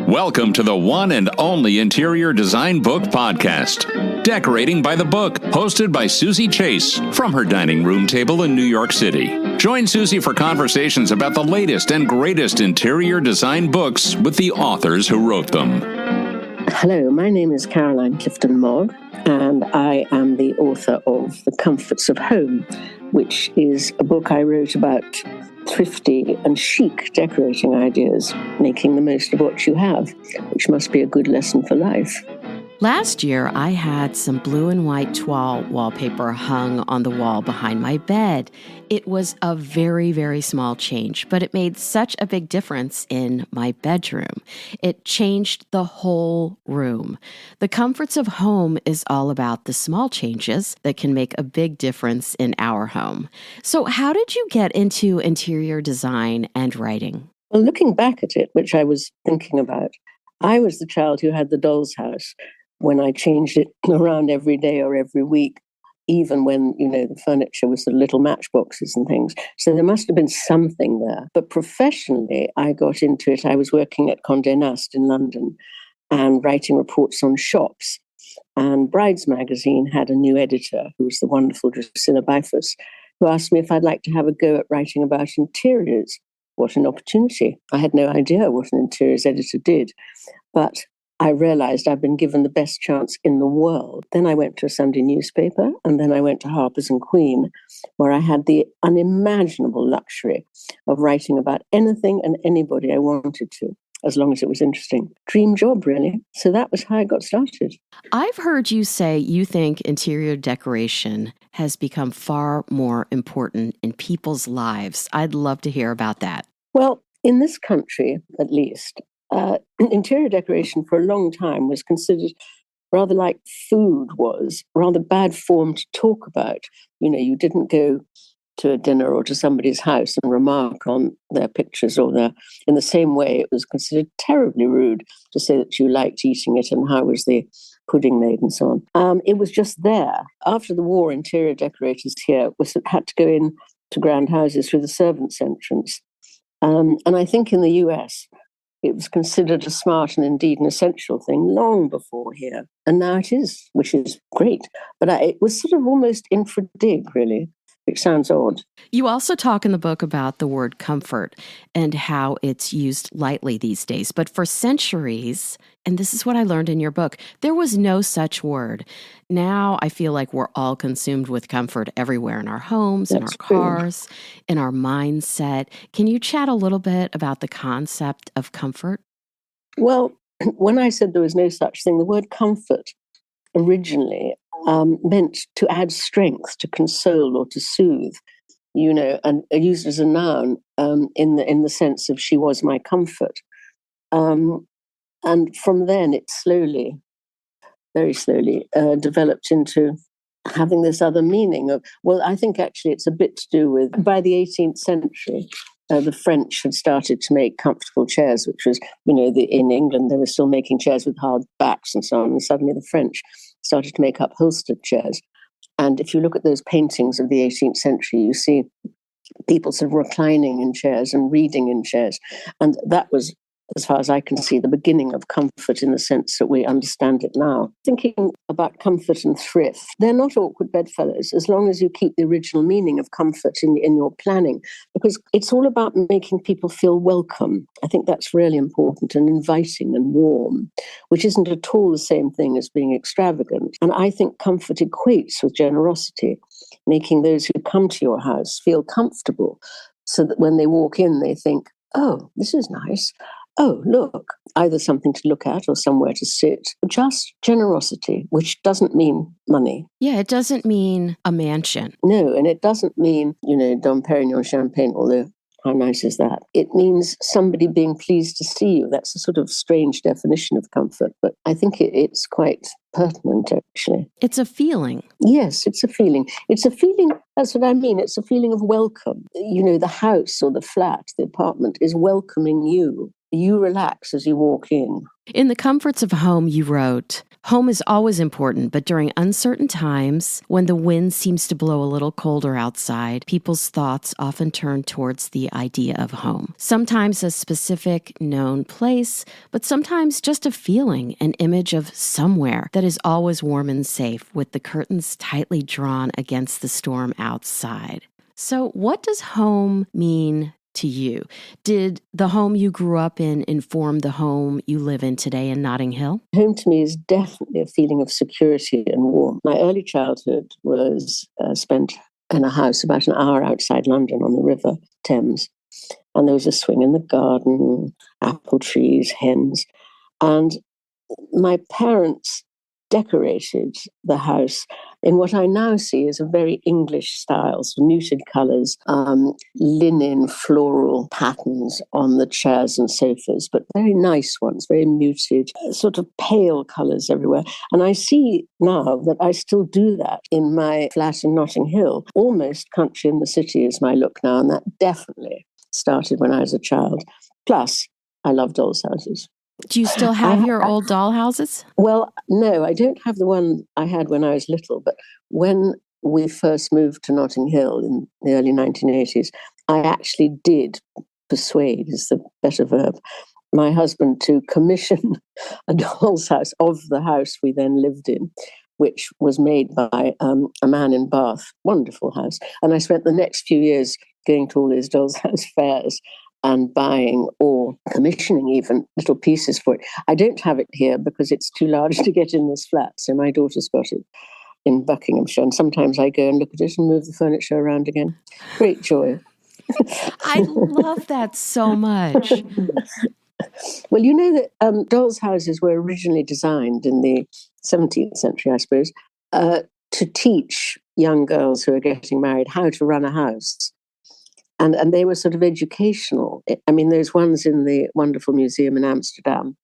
Welcome to the one and only Interior Design Book Podcast, Decorating by the Book, hosted by Suzy Chase from her dining room table in New York City. Join Suzy for conversations about the latest and greatest interior design books with the authors who wrote them. Hello, my name is Caroline Clifton Mogg, and I am the author of The Comforts of Home, which is a book I wrote about thrifty and chic decorating ideas, making the most of what you have, which must be a good lesson for life. Last year, I had some blue and white toile wallpaper hung on the wall behind my bed. It was a very, very small change, but it made such a big difference in my bedroom. It changed the whole room. The Comforts of Home is all about the small changes that can make a big difference in our home. So how did you get into interior design and writing? Well, looking back at it, which I was thinking about, I was the child who had the doll's house when I changed it around every day or every week, even when, the furniture was the little matchboxes and things. So there must have been something there. But professionally, I got into it. I was working at Condé Nast in London and writing reports on shops. And Brides magazine had a new editor, who was the wonderful Drusilla Bifus, who asked me if I'd like to have a go at writing about interiors. What an opportunity. I had no idea what an interiors editor did. But I realized I'd been given the best chance in the world. Then I went to a Sunday newspaper, and then I went to Harper's and Queen, where I had the unimaginable luxury of writing about anything and anybody I wanted to, as long as it was interesting. Dream job, really. So that was how I got started. I've heard you say you think interior decoration has become far more important in people's lives. I'd love to hear about that. Well, in this country, at least, interior decoration for a long time was considered rather like food was, rather bad form to talk about. You didn't go to a dinner or to somebody's house and remark on their pictures or in the same way it was considered terribly rude to say that you liked eating it and how was the pudding made and so on. It was just there. After the war, interior decorators here had to go in to grand houses through the servants' entrance. And I think in the US, it was considered a smart and indeed an essential thing long before here. And now it is, which is great. But it was sort of almost infra dig, really, which sounds odd. You also talk in the book about the word comfort and how it's used lightly these days. But for centuries, and this is what I learned in your book, there was no such word. Now I feel like we're all consumed with comfort everywhere in our homes, in our cars, in our mindset. Can you chat a little bit about the concept of comfort? Well, when I said there was no such thing, the word comfort originally meant to add strength, to console or to soothe, and used as a noun in the sense of she was my comfort. And from then it slowly, very slowly, developed into having this other meaning of, well, I think actually it's a bit to do with, by the 18th century, the French had started to make comfortable chairs, which was, in England, they were still making chairs with hard backs and so on. And suddenly the French started to make upholstered chairs. And if you look at those paintings of the 18th century, you see people sort of reclining in chairs and reading in chairs. And that was, as far as I can see, the beginning of comfort in the sense that we understand it now. Thinking about comfort and thrift, they're not awkward bedfellows as long as you keep the original meaning of comfort in your planning, because it's all about making people feel welcome. I think that's really important, and inviting and warm, which isn't at all the same thing as being extravagant. And I think comfort equates with generosity, making those who come to your house feel comfortable so that when they walk in, they think, oh, this is nice. Oh, look, either something to look at or somewhere to sit. Just generosity, which doesn't mean money. Yeah, it doesn't mean a mansion. No, and it doesn't mean, Dom Pérignon champagne, although how nice is that? It means somebody being pleased to see you. That's a sort of strange definition of comfort, but I think it's quite pertinent, actually. It's a feeling. Yes, it's a feeling. It's a feeling, that's what I mean. It's a feeling of welcome. The house or the flat, the apartment is welcoming you. You relax as you walk in. In The Comforts of Home, you wrote, home is always important, but during uncertain times, when the wind seems to blow a little colder outside, people's thoughts often turn towards the idea of home. Sometimes a specific, known place, but sometimes just a feeling, an image of somewhere that is always warm and safe, with the curtains tightly drawn against the storm outside. So what does home mean to you? Did the home you grew up in inform the home you live in today in Notting Hill? Home to me is definitely a feeling of security and warmth. My early childhood was spent in a house about an hour outside London on the river Thames. And there was a swing in the garden, apple trees, hens. And my parents decorated the house in what I now see as a very English style, so muted colours, linen, floral patterns on the chairs and sofas, but very nice ones, very muted, sort of pale colours everywhere. And I see now that I still do that in my flat in Notting Hill. Almost country in the city is my look now, and that definitely started when I was a child. Plus, I love dolls' houses. Do you still have your old doll houses? Well, no, I don't have the one I had when I was little, but when we first moved to Notting Hill in the early 1980s, I actually did persuade, is the better verb, my husband to commission a doll's house of the house we then lived in, which was made by a man in Bath. Wonderful house. And I spent the next few years going to all these doll's house fairs and buying or commissioning even little pieces for it. I don't have it here because it's too large to get in this flat. So my daughter's got it in Buckinghamshire. And sometimes I go and look at it and move the furniture around again. Great joy. I love that so much. Well, you know that dolls' houses were originally designed in the 17th century, I suppose, to teach young girls who are getting married how to run a house. And they were sort of educational. I mean, those ones in the wonderful museum in Amsterdam,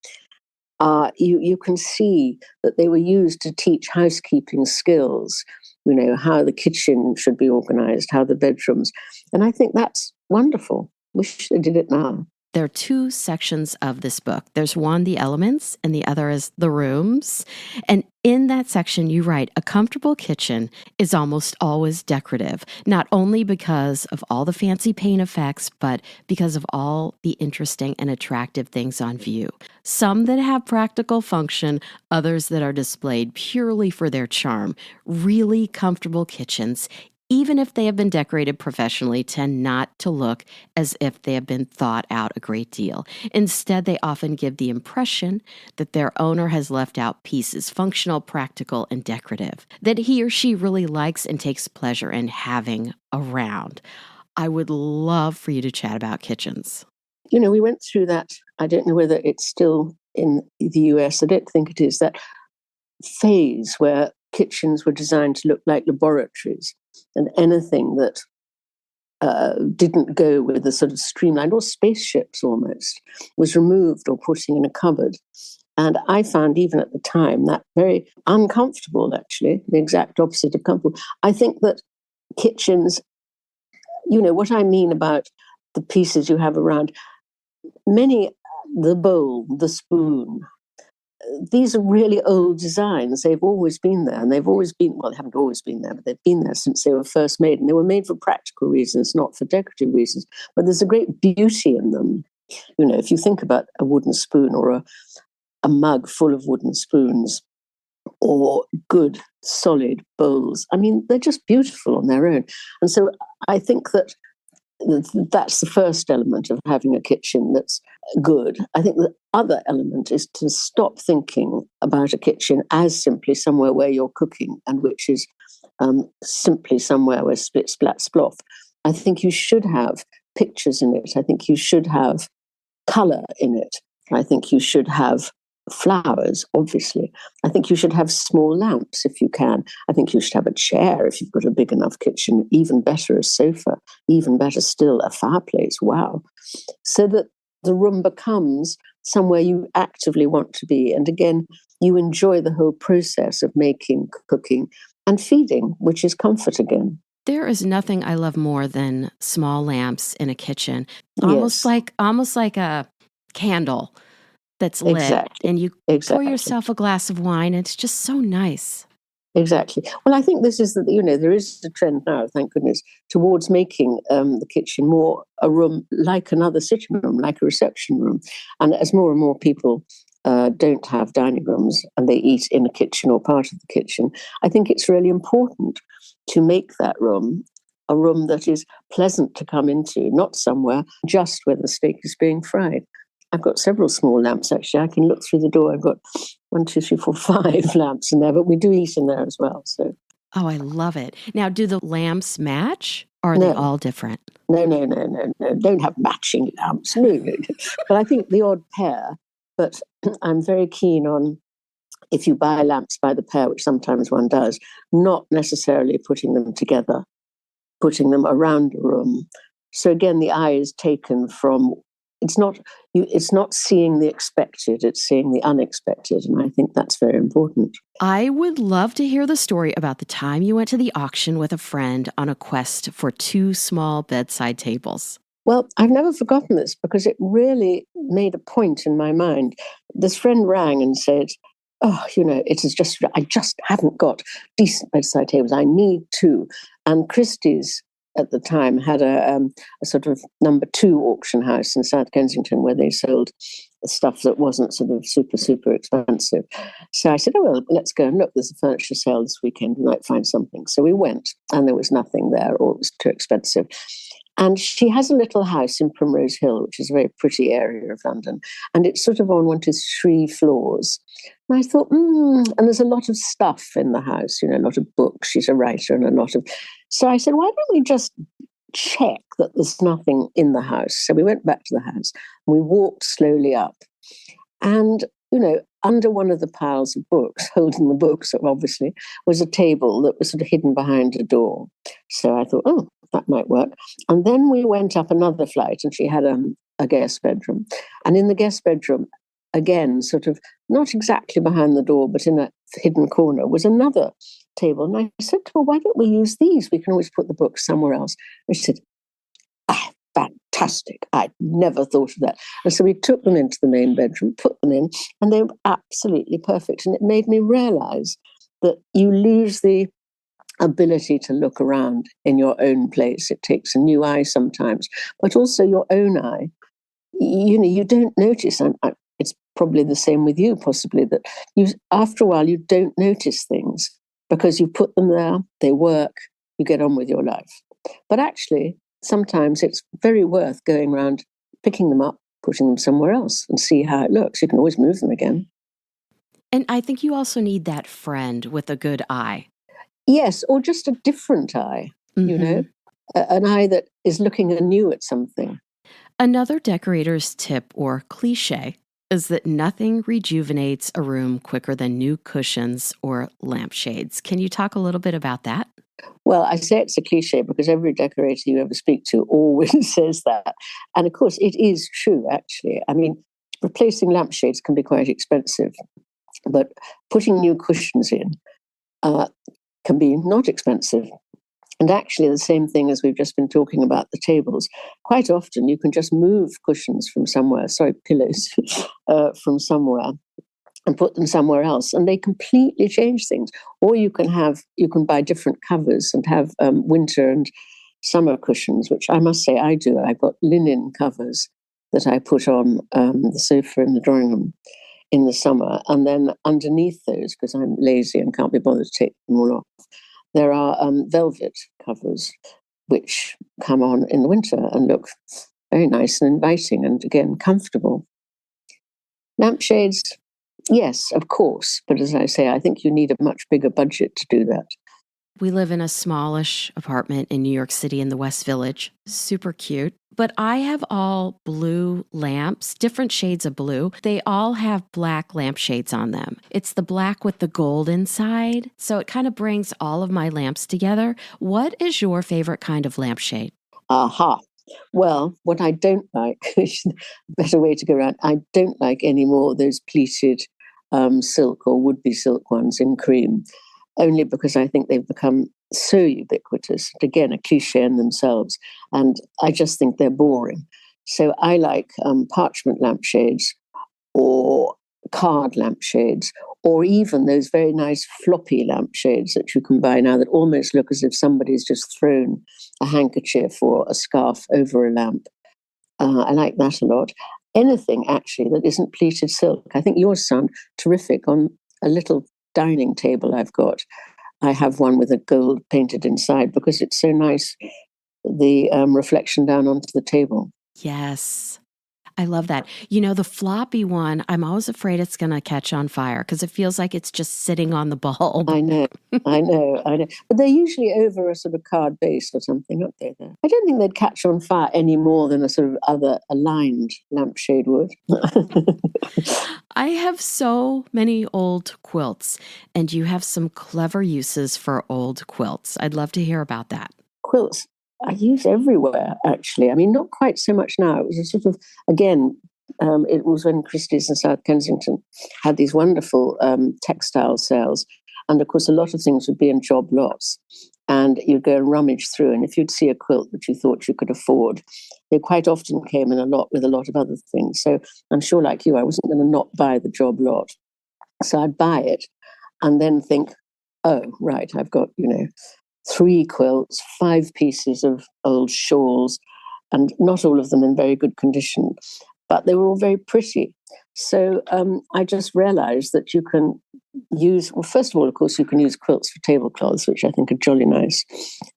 you can see that they were used to teach housekeeping skills, you know, how the kitchen should be organized, how the bedrooms. And I think that's wonderful. Wish they did it now. There are two sections of this book. There's one, the elements, and the other is the rooms. And in that section, you write, a comfortable kitchen is almost always decorative, not only because of all the fancy paint effects, but because of all the interesting and attractive things on view. Some that have practical function, others that are displayed purely for their charm. Really comfortable kitchens, even if they have been decorated professionally, tend not to look as if they have been thought out a great deal. Instead, they often give the impression that their owner has left out pieces, functional, practical, and decorative, that he or she really likes and takes pleasure in having around. I would love for you to chat about kitchens. You know, we went through that. I don't know whether it's still in the US. I don't think it is. That phase where kitchens were designed to look like laboratories. And anything that didn't go with a sort of streamlined, or spaceships almost, was removed or putting in a cupboard. And I found even at the time that very uncomfortable, actually, the exact opposite of comfortable. I think that kitchens, you know, what I mean about the pieces you have around, the bowl, the spoon, these are really old designs. They've always been there, and they've always been, well, they haven't always been there, but they've been there since they were first made. And they were made for practical reasons, not for decorative reasons. But there's a great beauty in them. You know, if you think about a wooden spoon or a mug full of wooden spoons or good, solid bowls, I mean, they're just beautiful on their own. And so I think that that's the first element of having a kitchen that's good. I think the other element is to stop thinking about a kitchen as simply somewhere where you're cooking, and which is simply somewhere where split, splat, sploff. I think you should have pictures in it. I think you should have colour in it. I think you should have flowers, obviously. I think you should have small lamps if you can. I think you should have a chair if you've got a big enough kitchen. Even better, a sofa. Even better still, a fireplace. Wow. So that the room becomes somewhere you actively want to be. And again, you enjoy the whole process of making, cooking, and feeding, which is comfort again. There is nothing I love more than small lamps in a kitchen. Almost like a candle that's lit, Exactly. and you pour Exactly. yourself a glass of wine. It's just so nice. Exactly. Well, I think this is there is a trend now, thank goodness, towards making the kitchen more a room like another sitting room, like a reception room. And as more and more people don't have dining rooms and they eat in a kitchen or part of the kitchen, I think it's really important to make that room a room that is pleasant to come into, not somewhere just where the steak is being fried. I've got several small lamps, actually. I can look through the door. I've got 1, 2, 3, 4, 5 lamps in there, but we do eat in there as well. So, Oh, I love it. Now, do the lamps match, or are they all different? No. Don't have matching lamps. No. But I think the odd pair. But I'm very keen on, if you buy lamps by the pair, which sometimes one does, not necessarily putting them together, putting them around a room. So again, the eye is taken from, it's not seeing the expected, it's seeing the unexpected. And I think that's very important. I would love to hear the story about the time you went to the auction with a friend on a quest for 2 small bedside tables. Well, I've never forgotten this because it really made a point in my mind. This friend rang and said, "Oh, I just haven't got decent bedside tables. I need 2." And Christie's at the time had a sort of number 2 auction house in South Kensington where they sold stuff that wasn't sort of super, super expensive. So I said, "Oh, well, let's go and look. There's a furniture sale this weekend. We might find something." So we went, and there was nothing there, or it was too expensive. And she has a little house in Primrose Hill, which is a very pretty area of London. And it's sort of on 1 to 3 floors. And I thought, and there's a lot of stuff in the house, a lot of books. She's a writer and a lot of... So I said, why don't we just check that there's nothing in the house? So we went back to the house and we walked slowly up. And, under one of the piles of books, holding the books, obviously, was a table that was sort of hidden behind a door. So I thought, that might work. And then we went up another flight and she had a guest bedroom. And in the guest bedroom, again, sort of not exactly behind the door, but in a hidden corner, was another table. And I said to her, why don't we use these? We can always put the books somewhere else. And she said, fantastic. I'd never thought of that. And so we took them into the main bedroom, put them in, and they were absolutely perfect. And it made me realize that you lose the ability to look around in your own place. It takes a new eye sometimes, but also your own eye. You don't notice, and it's probably the same with you, possibly, that after a while you don't notice things because you put them there, they work, you get on with your life. But actually, sometimes it's very worth going around, picking them up, putting them somewhere else and see how it looks. You can always move them again. And I think you also need that friend with a good eye. Yes, or just a different eye, an eye that is looking anew at something. Another decorator's tip or cliche is that nothing rejuvenates a room quicker than new cushions or lampshades. Can you talk a little bit about that? Well, I say it's a cliche because every decorator you ever speak to always says that. And of course, it is true, actually. I mean, replacing lampshades can be quite expensive, but putting new cushions in can be not expensive. And actually, the same thing as we've just been talking about the tables. Quite often, you can just move cushions from somewhere, pillows from somewhere, and put them somewhere else, and they completely change things. Or you can buy different covers and have winter and summer cushions, which I must say I do. I've got linen covers that I put on the sofa in the drawing room in the summer, and then underneath those, because I'm lazy and can't be bothered to take them all off, there are velvet covers which come on in the winter and look very nice and inviting and, again, comfortable. Lampshades, yes, of course. But as I say, I think you need a much bigger budget to do that. We live in a smallish apartment in New York City in the West Village. Super cute. But I have all blue lamps, different shades of blue. They all have black lampshades on them. It's the black with the gold inside. So it kind of brings all of my lamps together. What is your favorite kind of lampshade? Aha. Well, what I don't like, which is a better way to go around, I don't like any more of those pleated silk or would-be silk ones in cream, only because I think they've become so ubiquitous. Again, a cliche in themselves, and I just think they're boring. So I like parchment lampshades or card lampshades, or even those very nice floppy lampshades that you can buy now that almost look as if somebody's just thrown a handkerchief or a scarf over a lamp. I like that a lot. Anything, actually, that isn't pleated silk. I think yours sound terrific on a little dining table I've got. I have one with a gold painted inside because it's so nice, the reflection down onto the table. Yes. I love that. The floppy one, I'm always afraid it's going to catch on fire because it feels like it's just sitting on the bulb. I know. But they're usually over a sort of card base or something, aren't they? I don't think they'd catch on fire any more than a sort of other aligned lampshade would. I have so many old quilts, and you have some clever uses for old quilts. I'd love to hear about that. Quilts I use everywhere, actually. I mean, not quite so much now. It was a sort of, again, it was when Christie's in South Kensington had these wonderful textile sales. And of course, a lot of things would be in job lots. And you'd go and rummage through. And if you'd see a quilt that you thought you could afford, they quite often came in a lot with a lot of other things. So I'm sure, like you, I wasn't going to not buy the job lot. So I'd buy it and then think, oh, right, I've got, 3 quilts, 5 pieces of old shawls, and not all of them in very good condition, but they were all very pretty. So I just realized that you can use, well, first of all, of course, you can use quilts for tablecloths, which I think are jolly nice,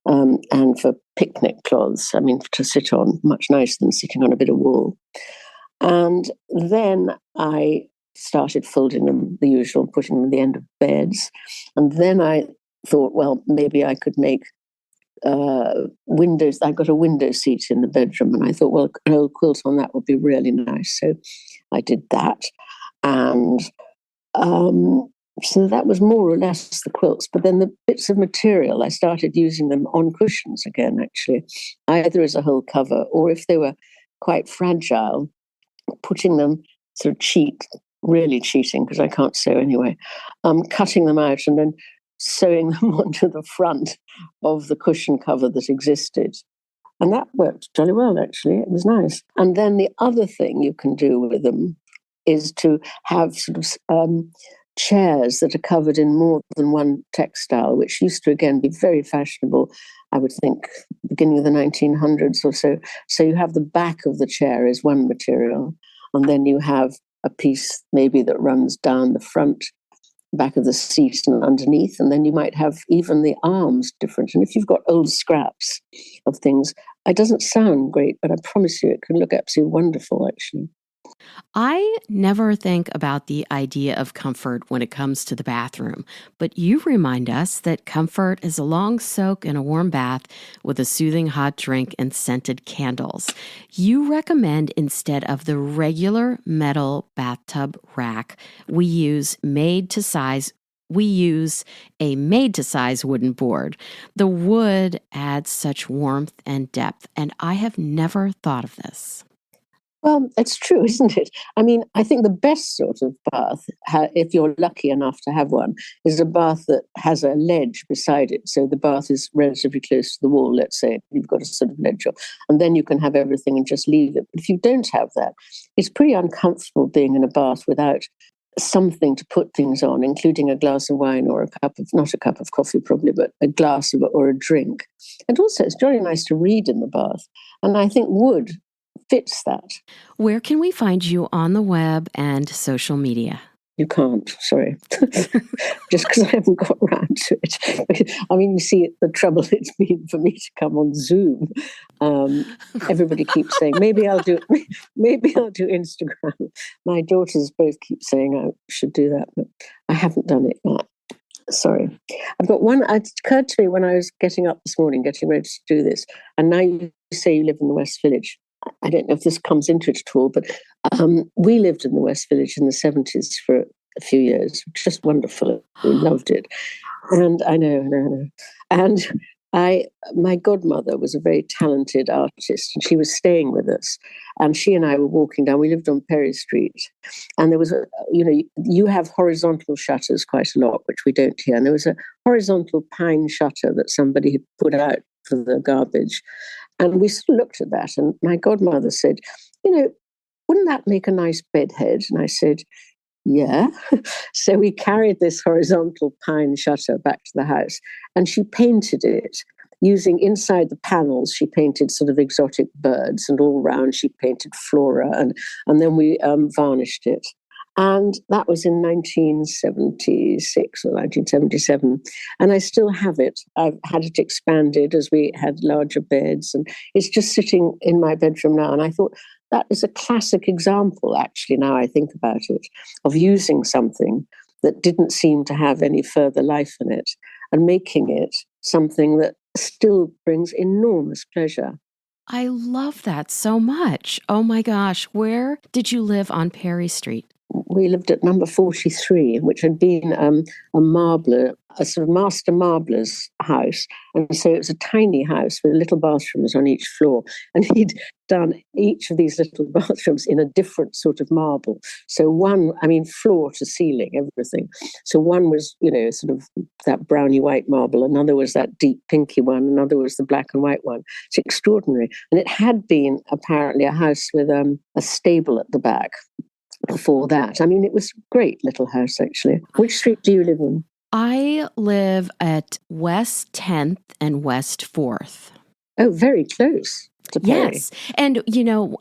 and for picnic cloths, to sit on, much nicer than sitting on a bit of wool. And then I started folding them, the usual, putting them at the end of beds. And then I thought, well, maybe I could make windows. I got a window seat in the bedroom, and I thought, well, an old quilt on that would be really nice. So I did that. And so that was more or less the quilts. But then the bits of material, I started using them on cushions again, actually, either as a whole cover, or if they were quite fragile, putting them sort of really cheating, because I can't sew anyway, cutting them out and then sewing them onto the front of the cushion cover that existed. And that worked jolly well, actually. It was nice. And then the other thing you can do with them is to have sort of chairs that are covered in more than one textile, which used to, again, be very fashionable, I would think, beginning of the 1900s or so. So you have the back of the chair as one material, and then you have a piece maybe that runs down the front, back of the seat and underneath, and then you might have even the arms different. And if you've got old scraps of things, it doesn't sound great, but I promise you it can look absolutely wonderful, actually. I never think about the idea of comfort when it comes to the bathroom, but you remind us that comfort is a long soak in a warm bath with a soothing hot drink and scented candles. You recommend, instead of the regular metal bathtub rack, we use a made-to-size wooden board. The wood adds such warmth and depth, and I have never thought of this. Well, it's true, isn't it? I think the best sort of bath, if you're lucky enough to have one, is a bath that has a ledge beside it. So the bath is relatively close to the wall, let's say. You've got a sort of ledge, and then you can have everything and just leave it. But if you don't have that, it's pretty uncomfortable being in a bath without something to put things on, including a glass of wine or not a cup of coffee probably, but a glass of or a drink. And also, it's very nice to read in the bath. And I think wood fits that. Where can we find you on the web and social media? You can't, sorry. Just because I haven't got around to it. You see the trouble it's been for me to come on Zoom. Everybody keeps saying, maybe I'll do Instagram. My daughters both keep saying I should do that, but I haven't done it yet. Sorry. I've got one. It occurred to me when I was getting up this morning, getting ready to do this, and now you say you live in the West Village. I don't know if this comes into it at all, but we lived in the West Village in the 70s for a few years. Just wonderful. We loved it. And I know. And my godmother was a very talented artist, and she was staying with us. And she and I were walking down. We lived on Perry Street. And there was you have horizontal shutters quite a lot, which we don't here. And there was a horizontal pine shutter that somebody had put out for the garbage. And we sort of looked at that, and my godmother said, wouldn't that make a nice bedhead? And I said, yeah. So we carried this horizontal pine shutter back to the house, and she painted it using, inside the panels, she painted sort of exotic birds, and all round she painted flora, and then we varnished it. And that was in 1976 or 1977. And I still have it. I've had it expanded as we had larger beds, and it's just sitting in my bedroom now. And I thought, that is a classic example, actually, now I think about it, of using something that didn't seem to have any further life in it and making it something that still brings enormous pleasure. I love that so much. Oh my gosh. Where did you live on Perry Street? We lived at number 43, which had been a marbler, a sort of master marbler's house. And so it was a tiny house with little bathrooms on each floor. And he'd done each of these little bathrooms in a different sort of marble. So one, floor to ceiling, everything. So one was, sort of that browny white marble. Another was that deep pinky one. Another was the black and white one. It's extraordinary. And it had been apparently a house with a stable at the back. Before that, it was a great little house, actually. Which street do you live on? I live at West 10th and West 4th. Oh, very close to Perry. Yes. And,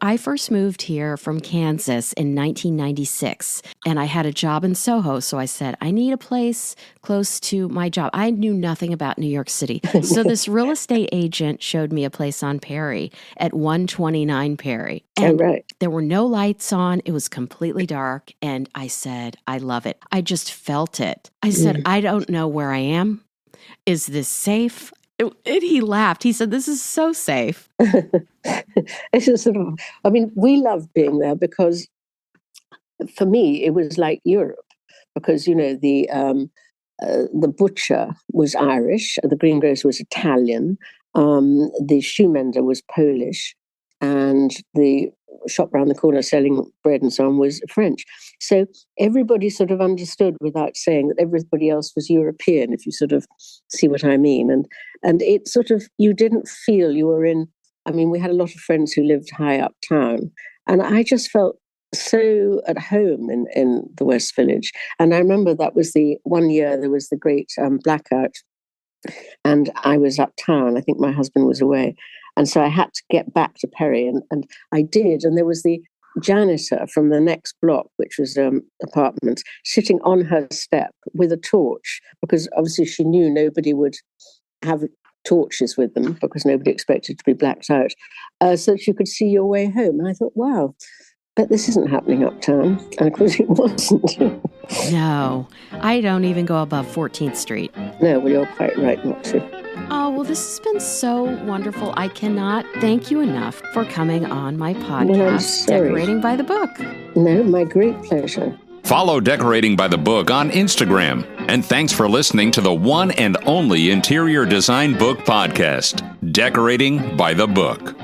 I first moved here from Kansas in 1996, and I had a job in Soho. So I said, I need a place close to my job. I knew nothing about New York City. So this real estate agent showed me a place on Perry at 129 Perry. And there were no lights on. It was completely dark. And I said, I love it. I just felt it. I said, I don't know where I am. Is this safe? And he laughed. He said, this is so safe. It's a sort of, we loved being there because for me, it was like Europe because, the butcher was Irish, the greengrocer was Italian, the shoemender was Polish, and the shop round the corner selling bread and so on was French. So everybody sort of understood without saying that everybody else was European, if you sort of see what I mean. And it sort of, you didn't feel you were in, we had a lot of friends who lived high uptown, and I just felt so at home in the West Village. And I remember that was the one year there was the great blackout, and I was uptown. I think my husband was away. And so I had to get back to Perry, and I did. And there was the janitor from the next block, which was apartments, sitting on her step with a torch, because obviously she knew nobody would have torches with them because nobody expected to be blacked out, so that you could see your way home. And I thought, wow, but this isn't happening uptown. And of course it wasn't. No, I don't even go above 14th Street. No, well, you're quite right not to. Oh, well, this has been so wonderful. I cannot thank you enough for coming on my podcast, Decorating by the Book. No, my great pleasure. Follow Decorating by the Book on Instagram. And thanks for listening to the one and only interior design book podcast, Decorating by the Book.